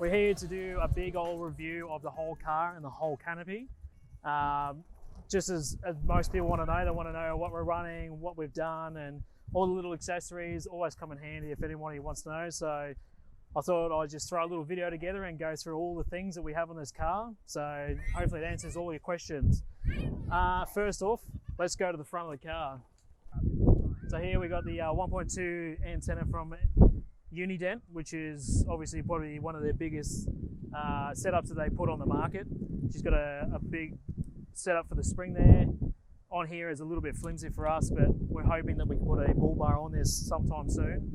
We're here to do a big old review of the whole car and the whole canopy. Just as most people want to know, they want to know what we're running, what we've done, and all the little accessories always come in handy if anybody wants to know. So I thought I'd just throw a little video together and go through all the things that we have on this car. So hopefully it answers all your questions. First off, let's go to the front of the car. So here we got the 1.2 antenna from Uniden, which is obviously probably one of their biggest setups that they put on the market. She's got a big setup for the spring there. On here is a little bit flimsy for us, but we're hoping that we can put a bull bar on this sometime soon.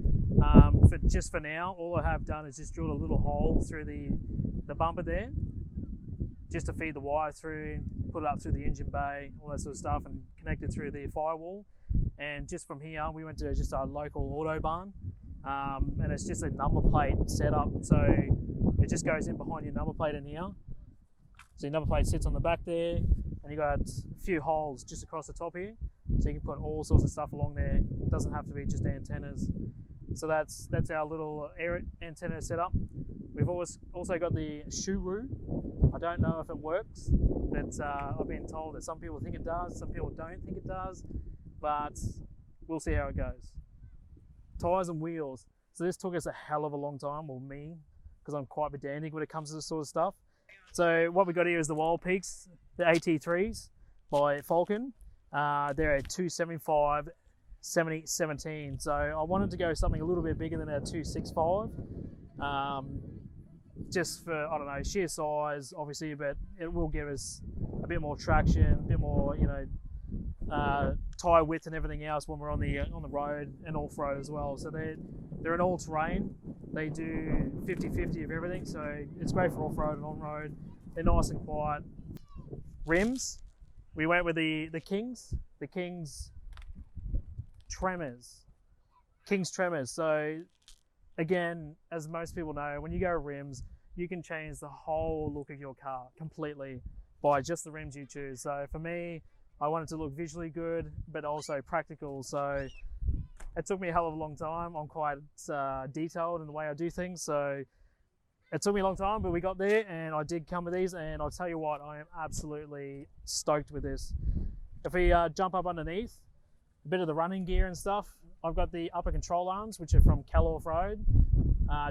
Just for now, all I have done is just drilled a little hole through the bumper there, just to feed the wire through, put it up through the engine bay, all that sort of stuff, and connect it through the firewall. And just from here, we went to just our local auto barn. And it's just a number plate setup, so it just goes in behind your number plate in here. So your number plate sits on the back there, and you got a few holes just across the top here, so you can put all sorts of stuff along there. It doesn't have to be just antennas. So that's our little air antenna setup. We've also got the shoo-roo. I don't know if it works, but I've been told that some people think it does, some people don't think it does, but we'll see how it goes. Tyres and wheels. So this took us a hell of a long time, well me, because I'm quite pedantic when it comes to this sort of stuff. So what we got here is the Wildpeaks, the AT3s by Falken. They're a 275 70/17. So I wanted to go something a little bit bigger than a 265. Just for, I don't know, sheer size, obviously, but it will give us a bit more traction, a bit more, you know, tyre width and everything else when we're on the road and off-road as well. So they're an all-terrain. They do 50-50 of everything, so it's great for off-road and on-road. They're nice and quiet. Rims, we went with the Kings Tremors. Kings Tremors. So again, as most people know, when you go rims, you can change the whole look of your car completely by just the rims you choose. So for me, I wanted to look visually good, but also practical. So it took me a hell of a long time. I'm quite detailed in the way I do things. So it took me a long time, but we got there and I did come with these, and I'll tell you what, I am absolutely stoked with this. If we jump up underneath, a bit of the running gear and stuff, I've got the upper control arms, which are from Cal Off-Road.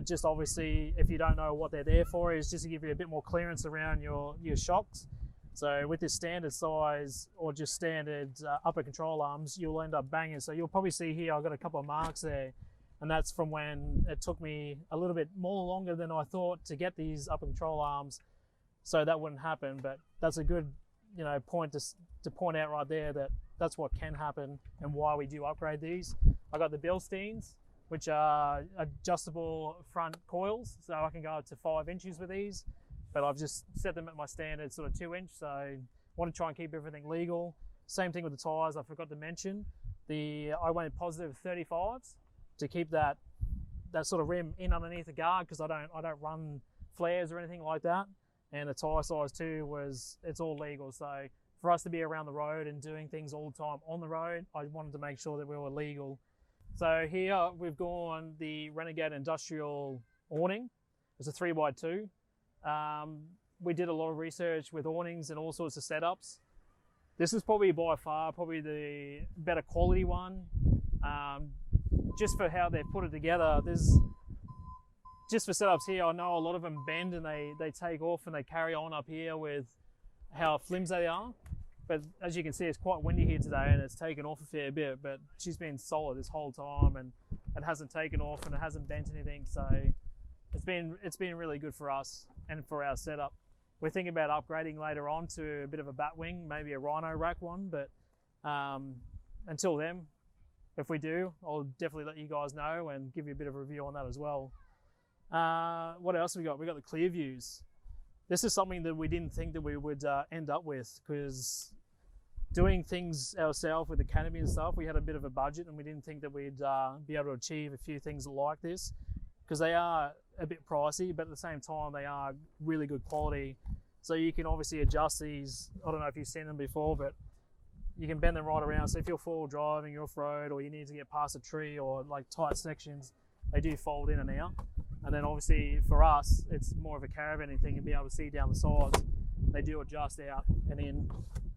Just obviously, if you don't know what they're there for, is just to give you a bit more clearance around your shocks. So with this standard size or just standard upper control arms, you'll end up banging. So you'll probably see here, I've got a couple of marks there, and that's from when it took me a little bit more longer than I thought to get these upper control arms, so that wouldn't happen. But that's a good, you know, point to point out right there that that's what can happen and why we do upgrade these. I got the Bilsteins, which are adjustable front coils, so I can go up to 5 inches with these. But I've just set them at my standard sort of 2-inch, so I want to try and keep everything legal. Same thing with the tyres, I forgot to mention. I went positive 35s to keep that sort of rim in underneath the guard, because I don't run flares or anything like that. And the tyre size too it's all legal. So for us to be around the road and doing things all the time on the road, I wanted to make sure that we were legal. So here we've gone the Renegade industrial awning. It's a 3x2. We did a lot of research with awnings and all sorts of setups. This is probably by far the better quality one. Just for how they've put it together, just for setups here, I know a lot of them bend and they take off and they carry on up here with how flimsy they are. But as you can see, it's quite windy here today and it's taken off a fair bit, but she's been solid this whole time and it hasn't taken off and it hasn't bent anything. So it's been really good for us and for our setup. We're thinking about upgrading later on to a bit of a batwing, maybe a Rhino rack one, but until then, if we do, I'll definitely let you guys know and give you a bit of a review on that as well. What else have we got? We got the clear views. This is something that we didn't think that we would end up with, because doing things ourselves with the canopy and stuff, we had a bit of a budget and we didn't think that we'd be able to achieve a few things like this, because they are a bit pricey, but at the same time they are really good quality. So you can obviously adjust these. I don't know if you've seen them before, but you can bend them right around. So if you're four-wheel driving, you're off-road, or you need to get past a tree or like tight sections, they do fold in and out. And then obviously for us, it's more of a caravanning thing and be able to see down the sides. They do adjust out, and then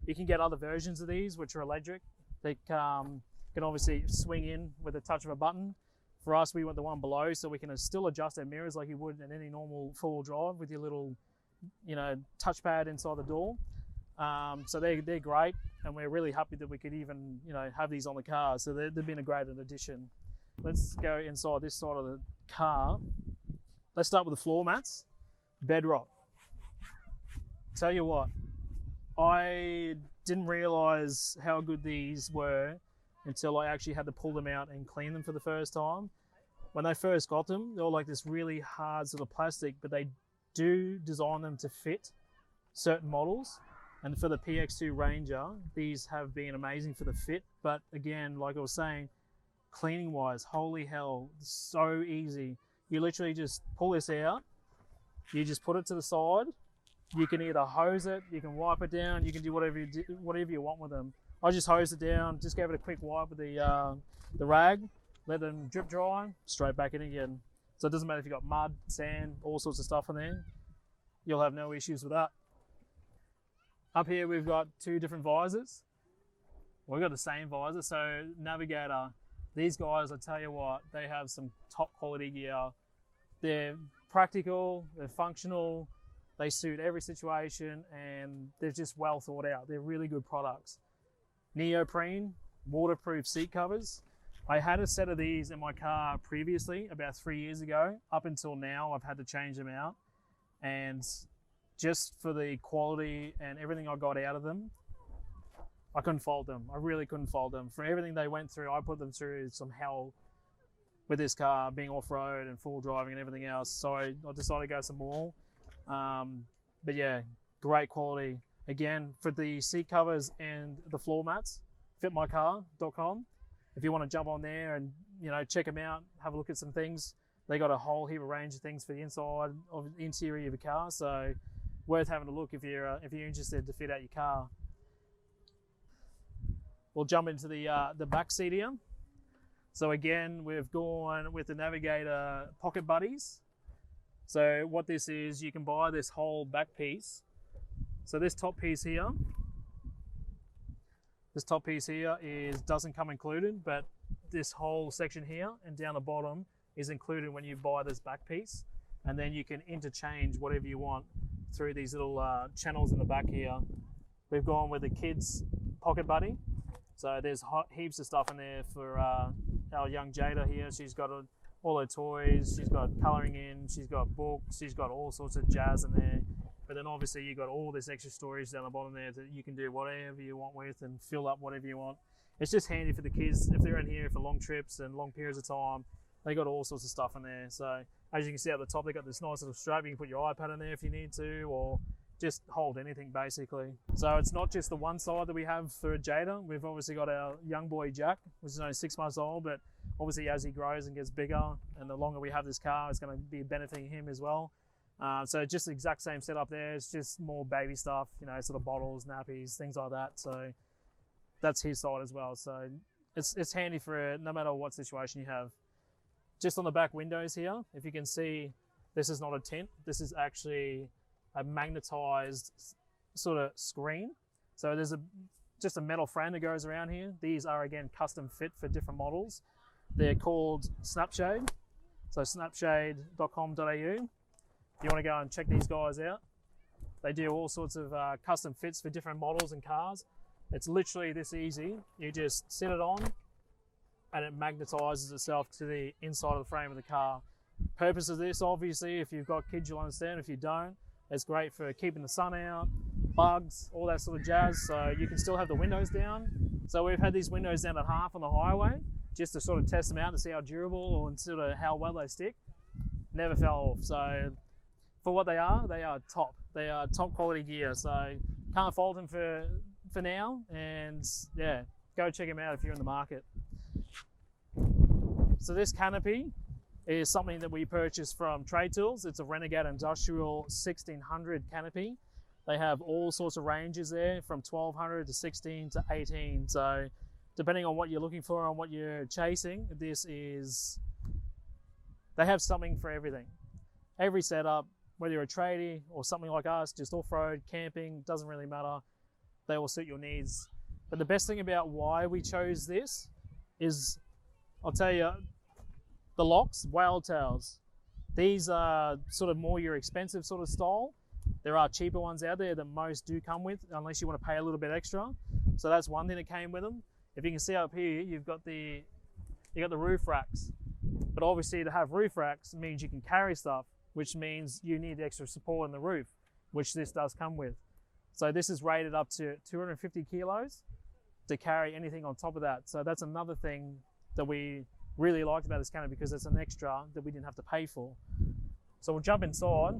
you can get other versions of these which are electric. They can obviously swing in with a touch of a button. For us, we want the one below, so we can still adjust our mirrors like you would in any normal four-wheel drive with your little, you know, touchpad inside the door. So they're great, and we're really happy that we could even, you know, have these on the car. So they've been a great addition. Let's go inside this side of the car. Let's start with the floor mats. Bedrock. Tell you what, I didn't realize how good these were until I actually had to pull them out and clean them for the first time. When I first got them, they were like this really hard sort of plastic, but they do design them to fit certain models. And for the PX2 Ranger, these have been amazing for the fit. But again, like I was saying, cleaning wise, holy hell, so easy. You literally just pull this out, you just put it to the side. You can either hose it, you can wipe it down, you can do whatever you want with them. I just hosed it down, just gave it a quick wipe with the rag, let them drip dry, straight back in again. So it doesn't matter if you've got mud, sand, all sorts of stuff in there, you'll have no issues with that. Up here we've got two different visors. We've got the same visor, so Navigator, these guys, I tell you what, they have some top quality gear. They're practical, they're functional, they suit every situation, and they're just well thought out. They're really good products. Neoprene, waterproof seat covers. I had a set of these in my car previously, about 3 years ago. Up until now, I've had to change them out. And just for the quality and everything I got out of them, I couldn't fault them. I really couldn't fault them. For everything they went through, I put them through some hell with this car, being off-road and full driving and everything else. So I decided to go some more. But yeah, great quality. Again, for the seat covers and the floor mats, fitmycar.com. If you want to jump on there and, you know, check them out, have a look at some things. They got a whole heap of range of things for the inside of the interior of your car. So worth having a look if you're interested to fit out your car. We'll jump into the back seat here. So again, we've gone with the Navigator Pocket Buddies. So what this is, you can buy this whole back piece. So this top piece here doesn't come included, but this whole section here and down the bottom is included when you buy this back piece. And then you can interchange whatever you want through these little channels in the back here. We've gone with the kids Pocket Buddy. So there's heaps of stuff in there for our young Jada here. She's got all her toys, she's got colouring in, she's got books, she's got all sorts of jazz in there. But then obviously you've got all this extra storage down the bottom there that you can do whatever you want with and fill up whatever you want. It's just handy for the kids if they're in here for long trips and long periods of time. They got all sorts of stuff in there. So as you can see at the top, they got this nice little strap. You can put your iPad in there if you need to, or just hold anything basically. So it's not just the one side that we have for Jada. We've obviously got our young boy Jack, which is only 6 months old, but obviously as he grows and gets bigger and the longer we have this car, it's going to be benefiting him as well. So just the exact same setup there. It's just more baby stuff, you know, sort of bottles, nappies, things like that. So that's his side as well. So it's handy for no matter what situation you have. Just on the back windows here, if you can see, this is not a tint. This is actually a magnetized sort of screen. So there's just a metal frame that goes around here. These are again custom fit for different models. They're called Snapshade. So snapshade.com.au. If you want to go and check these guys out, they do all sorts of custom fits for different models and cars. It's literally this easy. You just sit it on and it magnetizes itself to the inside of the frame of the car. Purpose of this, obviously, if you've got kids, you'll understand. If you don't, it's great for keeping the sun out, bugs, all that sort of jazz. So you can still have the windows down. So we've had these windows down at half on the highway, just to sort of test them out to see how durable and sort of how well they stick. Never fell off. So for what they are top. They are top quality gear. So can't fault them for now. And yeah, go check them out if you're in the market. So this Canopy is something that we purchased from Trade Tools. It's a Renegade Industrial 1600 Canopy. They have all sorts of ranges there from 1200 to 16 to 18. So depending on what you're looking for and what you're chasing, they have something for everything. every setup, whether you're a tradie or something like us, just off-road, camping, doesn't really matter. They will suit your needs. But the best thing about why we chose this is, I'll tell you, the locks, whale tails. These are sort of more your expensive sort of style. There are cheaper ones out there that most do come with, unless you want to pay a little bit extra. So that's one thing that came with them. If you can see up here, you've got the roof racks. But obviously to have roof racks means you can carry stuff, which means you need extra support in the roof, which this does come with. So this is rated up to 250 kilos to carry anything on top of that. So that's another thing that we really liked about this canopy, because it's an extra that we didn't have to pay for. So we'll jump inside.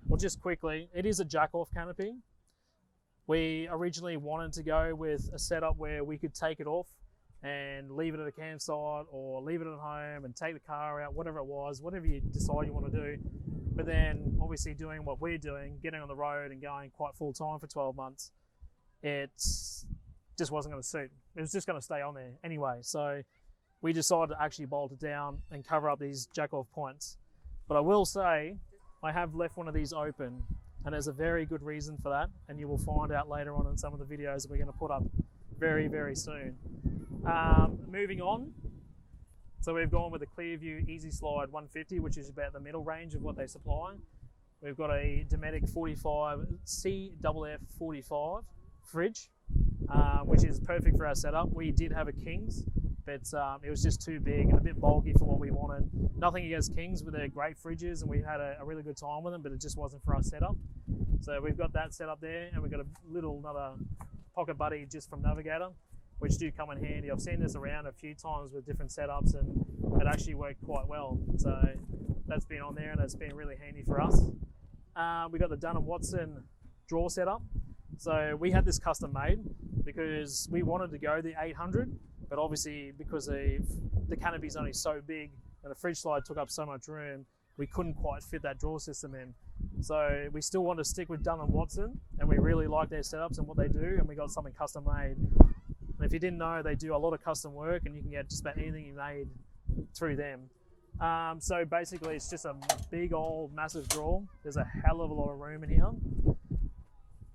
Well, just quickly, it is a jack-off canopy. We originally wanted to go with a setup where we could take it off and leave it at a campsite or leave it at home and take the car out, whatever it was, whatever you decide you want to do. But then obviously doing what we're doing, getting on the road and going quite full time for 12 months, it just wasn't going to suit. It was just going to stay on there anyway. So we decided to actually bolt it down and cover up these jack-off points. But I will say, I have left one of these open, and there's a very good reason for that, and you will find out later on in some of the videos that we're going to put up very, very soon. Moving on, so we've gone with a Clearview Easy Slide 150, which is about the middle range of what they supply. We've got a Dometic 45 CFF45 fridge, which is perfect for our setup. We did have a Kings, but it was just too big and a bit bulky for what we wanted. Nothing against Kings, but they're great fridges and we had a really good time with them, but it just wasn't for our setup. So we've got that set up there, and we've got another pocket buddy just from Navigator, which do come in handy. I've seen this around a few times with different setups, and it actually worked quite well. So that's been on there, and it's been really handy for us. We got the Dun & Watson drawer setup. So we had this custom made because we wanted to go the 800, but obviously because the canopy is only so big and the fridge slide took up so much room, we couldn't quite fit that drawer system in. So we still wanted to stick with Dun & Watson, and we really like their setups and what they do, and we got something custom made. And if you didn't know, they do a lot of custom work, and you can get just about anything you made through them. So basically it's just a big old massive drawer. There's a hell of a lot of room in here.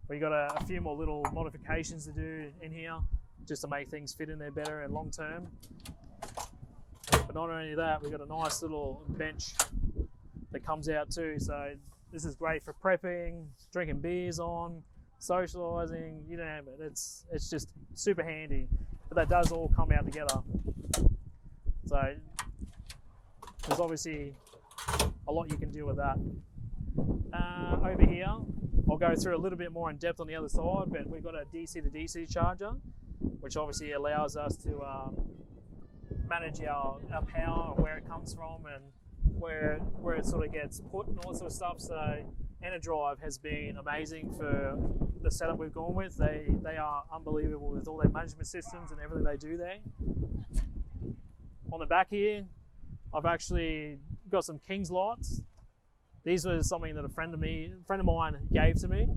We got a few more little modifications to do in here just to make things fit in there better and long term. But not only that, we got a nice little bench that comes out too. So this is great for prepping, drinking beers on, socializing, you name it. It's just super handy. But that does all come out together. So there's obviously a lot you can do with that. Over here, I'll go through a little bit more in depth on the other side, but we've got a DC to DC charger, which obviously allows us to manage our power and where it comes from and where it sort of gets put and all that sort of stuff. So Enerdrive has been amazing for the setup we've gone with. They are unbelievable with all their management systems and everything they do there. On the back here, I've actually got some Kings lights. These were something that a friend of mine gave to me.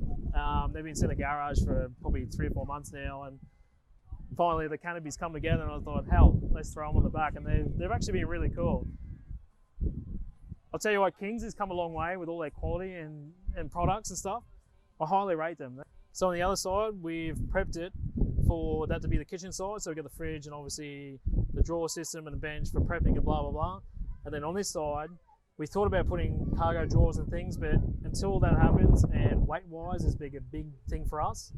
They've been sitting in a garage for probably 3 or 4 months now, and finally the canopies come together, and I thought, hell, let's throw them on the back, and they've actually been really cool. I'll tell you what, Kings has come a long way with all their quality and products and stuff. I highly rate them. So on the other side, we've prepped it for that to be the kitchen side. So we've got the fridge and obviously the drawer system and the bench for prepping and blah, blah, blah. And then on this side, we thought about putting cargo drawers and things, but until that happens, and weight-wise is a big thing for us,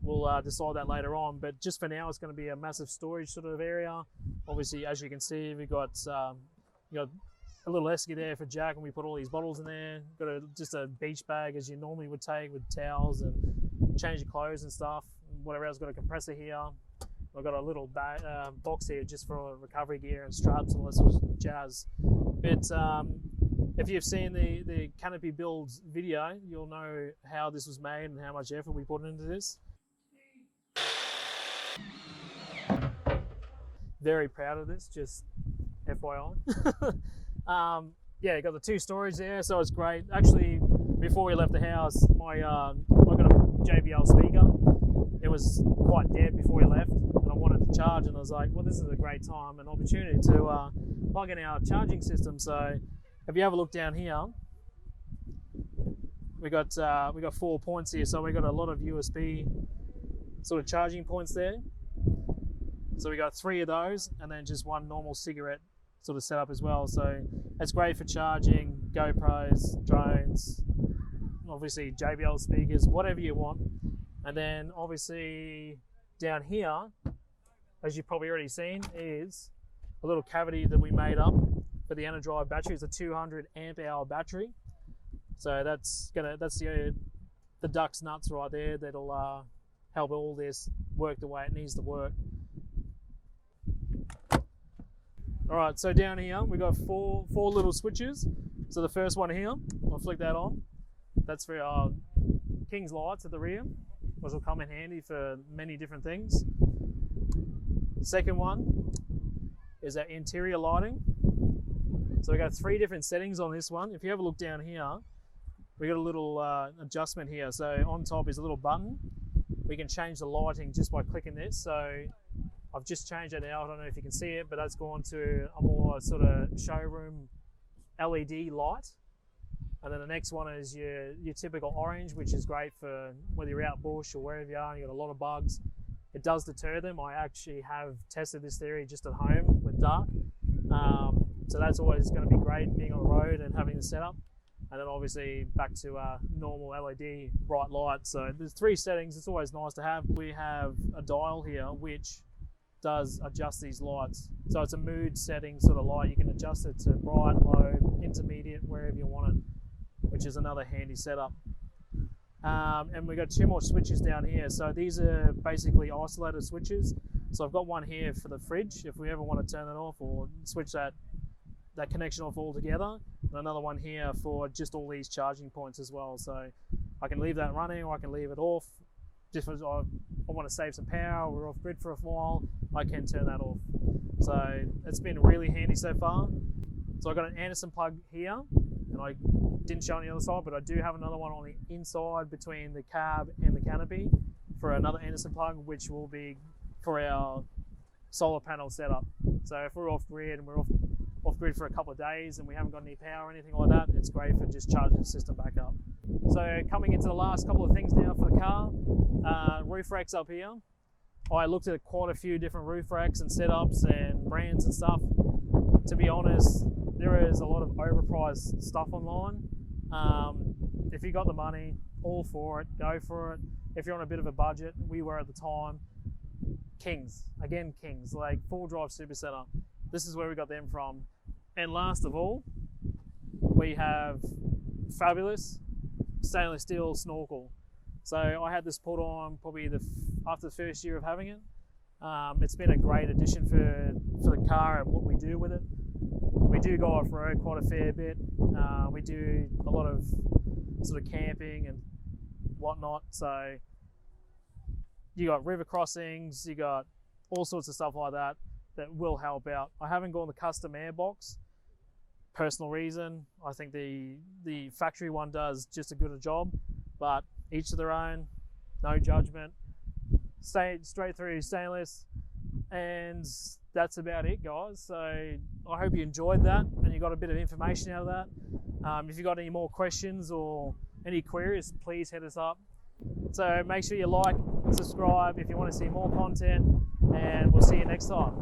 we'll decide that later on. But just for now, it's going to be a massive storage sort of area. Obviously, as you can see, we've got a little esky there for Jack, and we put all these bottles in there. Got just a beach bag as you normally would take with towels and change your clothes and stuff. Whatever else, got a compressor here. I've got a little box here just for recovery gear and straps and all that sort of jazz. But if you've seen the canopy builds video, you'll know how this was made and how much effort we put into this. Very proud of this, just FYI. Yeah, got the 2 storage there, so it's great. Actually, before we left the house, I got a JBL speaker. It was quite dead before we left, and I wanted to charge, and I was like, well, this is a great time and opportunity to plug in our charging system. So if you have a look down here, we got 4 points here, so we got a lot of USB sort of charging points there. So we got 3 of those, and then just 1 normal cigarette sort of setup as well. So it's great for charging GoPros, drones, obviously JBL speakers, whatever you want. And then obviously down here, as you've probably already seen, is a little cavity that we made up for the Uniden battery. It's a 200 amp hour battery. So that's the duck's nuts right there. That'll help all this work the way it needs to work. All right, so down here we got four little switches. So the first one here, I'll flick that on. That's for our King's lights at the rear, which will come in handy for many different things. Second one is our interior lighting. So we got 3 different settings on this one. If you have a look down here, we got a little adjustment here. So on top is a little button. We can change the lighting just by clicking this. So I've just changed it now. I don't know if you can see it, but that's gone to a more sort of showroom LED light. And then the next one is your typical orange, which is great for whether you're out bush or wherever you are and you've got a lot of bugs. It does deter them. I actually have tested this theory just at home with dark. So that's always going to be great, being on the road and having the setup. And then obviously back to normal LED bright light. So there's 3 settings. It's always nice to have. We have a dial here which does adjust these lights. So it's a mood setting sort of light. You can adjust it to bright, low, intermediate, wherever you want it, which is another handy setup. And we've got 2 more switches down here. So these are basically isolated switches. So I've got one here for the fridge if we ever want to turn it off or switch that connection off altogether, and another one here for just all these charging points as well. So I can leave that running or I can leave it off. Just if I want to save some power, we're off grid for a while, I can turn that off. So it's been really handy so far. So I got an Anderson plug here, and I didn't show on the other side, but I do have another one on the inside between the cab and the canopy for another Anderson plug, which will be for our solar panel setup. So if we're off grid and we're off grid for a couple of days and we haven't got any power or anything like that, it's great for just charging the system back up. So coming into the last couple of things now for the car, roof racks up here. I looked at quite a few different roof racks and setups and brands and stuff. To be honest, there is a lot of overpriced stuff online. If you got the money, all for it, go for it. If you're on a bit of a budget, we were at the time, Kings, like full drive super center. This is where we got them from. And last of all, we have fabulous stainless steel Snorkel. So I had this put on probably after the first year of having it. It's been a great addition for the car and what we do with it. We do go off-road quite a fair bit. We do a lot of sort of camping and whatnot. So you got river crossings, you got all sorts of stuff like that will help out. I haven't gone the custom air box, personal reason. I think the factory one does just as good a job, but each to their own, no judgment. Stay straight through stainless, and that's about it, guys. So I hope you enjoyed that and you got a bit of information out of that. If you got any more questions or any queries, please hit us up. So make sure you like, subscribe if you want to see more content, and we'll see you next time.